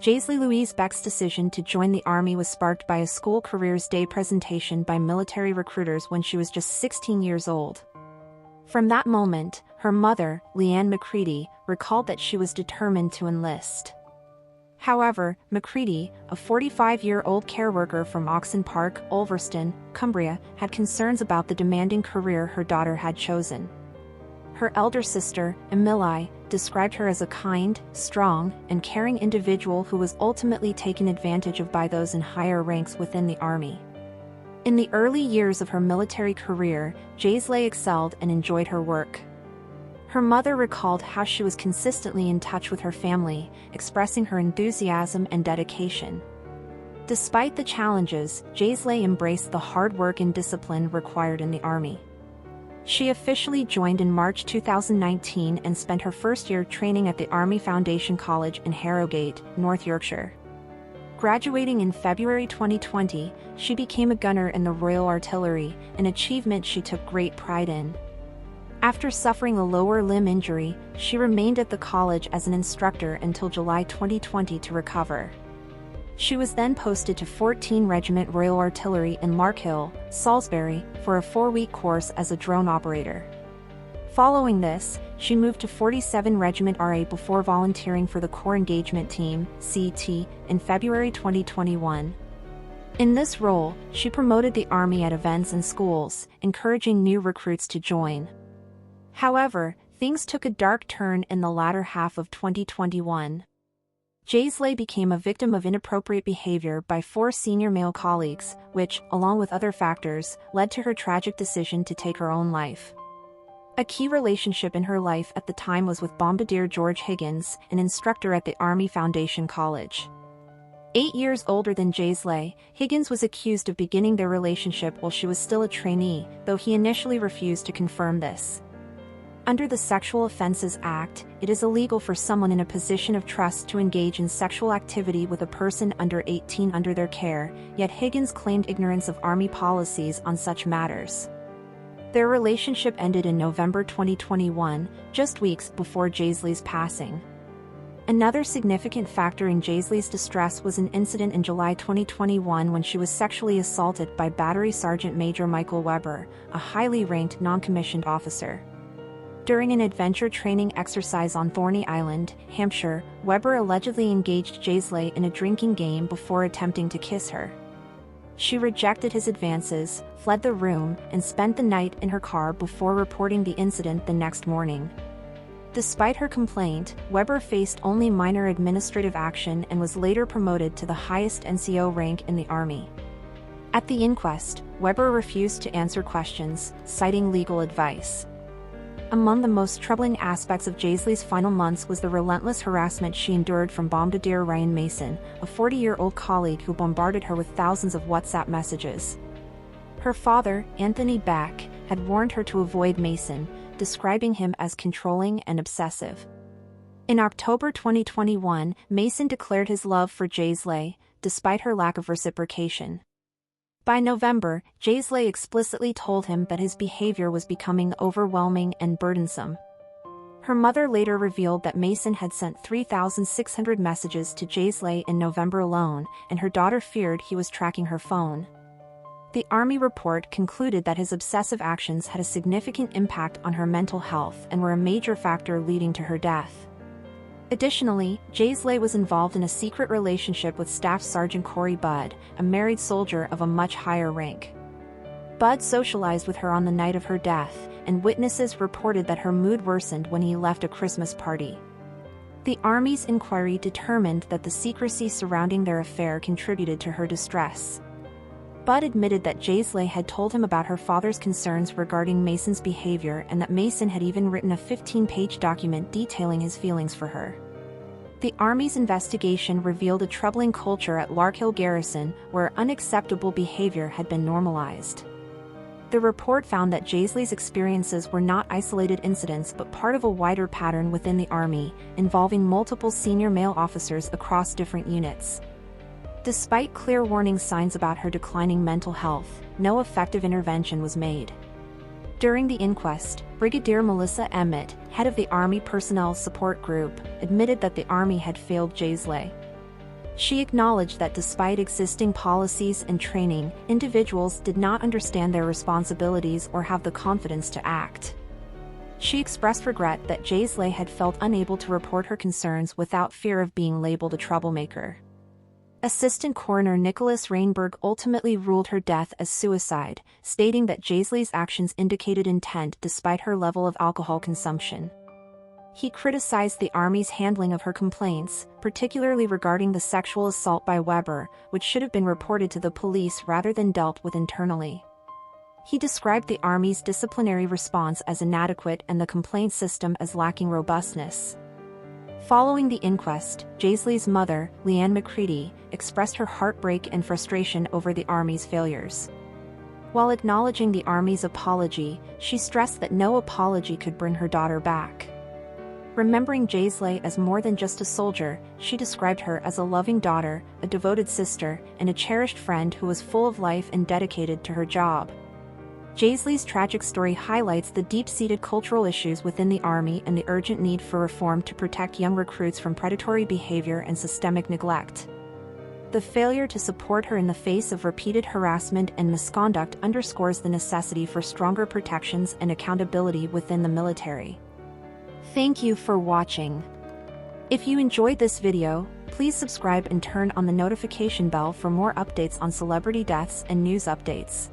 Jaysley Beck's decision to join the Army was sparked by a school careers day presentation by military recruiters when she was just 16 years old. From that moment, her mother, Leanne McCready, recalled that she was determined to enlist. However, McCready, a 45-year-old care worker from Oxon Park, Ulverston, Cumbria, had concerns about the demanding career her daughter had chosen. Her elder sister, Emily, described her as a kind, strong, and caring individual who was ultimately taken advantage of by those in higher ranks within the Army. In the early years of her military career, Jaysley excelled and enjoyed her work. Her mother recalled how she was consistently in touch with her family, expressing her enthusiasm and dedication. Despite the challenges, Jaysley embraced the hard work and discipline required in the Army. She officially joined in March 2019 and spent her first year training at the Army Foundation College in Harrogate, North Yorkshire. Graduating in February 2020, she became a gunner in the Royal Artillery, an achievement she took great pride in. After suffering a lower limb injury, she remained at the college as an instructor until July 2020 to recover. She was then posted to 14 Regiment Royal Artillery in Larkhill, Salisbury, for a 4-week course as a drone operator. Following this, she moved to 47 Regiment RA before volunteering for the Corps Engagement Team, CET, in February 2021. In this role, she promoted the Army at events and schools, encouraging new recruits to join. However, things took a dark turn in the latter half of 2021. Jaysley became a victim of inappropriate behavior by 4 senior male colleagues, which, along with other factors, led to her tragic decision to take her own life. A key relationship in her life at the time was with Bombardier George Higgins, an instructor at the Army Foundation College. 8 years older than Jaysley, Higgins was accused of beginning their relationship while she was still a trainee, though he initially refused to confirm this. Under the Sexual Offences Act, it is illegal for someone in a position of trust to engage in sexual activity with a person under 18 under their care, yet Higgins claimed ignorance of Army policies on such matters. Their relationship ended in November 2021, just weeks before Jaysley's passing. Another significant factor in Jaysley's distress was an incident in July 2021 when she was sexually assaulted by Battery Sergeant Major Michael Weber, a highly ranked non-commissioned officer. During an adventure training exercise on Thorney Island, Hampshire, Weber allegedly engaged Jaysley in a drinking game before attempting to kiss her. She rejected his advances, fled the room, and spent the night in her car before reporting the incident the next morning. Despite her complaint, Weber faced only minor administrative action and was later promoted to the highest NCO rank in the Army. At the inquest, Weber refused to answer questions, citing legal advice. Among the most troubling aspects of Jaysley's final months was the relentless harassment she endured from Bombardier Ryan Mason, a 40-year-old colleague who bombarded her with thousands of WhatsApp messages. Her father, Anthony Beck, had warned her to avoid Mason, describing him as controlling and obsessive. In October 2021, Mason declared his love for Jaysley, despite her lack of reciprocation. By November, Jaysley explicitly told him that his behavior was becoming overwhelming and burdensome. Her mother later revealed that Mason had sent 3,600 messages to Jaysley in November alone, and her daughter feared he was tracking her phone. The Army report concluded that his obsessive actions had a significant impact on her mental health and were a major factor leading to her death. Additionally, Jaysley was involved in a secret relationship with Staff Sergeant Corey Budd, a married soldier of a much higher rank. Budd socialized with her on the night of her death, and witnesses reported that her mood worsened when he left a Christmas party. The Army's inquiry determined that the secrecy surrounding their affair contributed to her distress. Budd admitted that Jaysley had told him about her father's concerns regarding Mason's behavior and that Mason had even written a 15-page document detailing his feelings for her. The Army's investigation revealed a troubling culture at Larkhill Garrison where unacceptable behavior had been normalized. The report found that Jaysley's experiences were not isolated incidents but part of a wider pattern within the Army, involving multiple senior male officers across different units. Despite clear warning signs about her declining mental health, no effective intervention was made. During the inquest, Brigadier Melissa Emmett, head of the Army Personnel Support Group, admitted that the Army had failed Jaysley. She acknowledged that despite existing policies and training, individuals did not understand their responsibilities or have the confidence to act. She expressed regret that Jaysley had felt unable to report her concerns without fear of being labeled a troublemaker. Assistant Coroner Nicholas Rainberg ultimately ruled her death as suicide, stating that Jaysley's actions indicated intent despite her level of alcohol consumption. He criticized the Army's handling of her complaints, particularly regarding the sexual assault by Weber, which should have been reported to the police rather than dealt with internally. He described the Army's disciplinary response as inadequate and the complaint system as lacking robustness. Following the inquest, Jaysley's mother, Leanne McCready, expressed her heartbreak and frustration over the Army's failures. While acknowledging the Army's apology, she stressed that no apology could bring her daughter back. Remembering Jaysley as more than just a soldier, she described her as a loving daughter, a devoted sister, and a cherished friend who was full of life and dedicated to her job. Jaysley's tragic story highlights the deep-seated cultural issues within the Army and the urgent need for reform to protect young recruits from predatory behavior and systemic neglect. The failure to support her in the face of repeated harassment and misconduct underscores the necessity for stronger protections and accountability within the military. Thank you for watching. If you enjoyed this video, please subscribe and turn on the notification bell for more updates on celebrity deaths and news updates.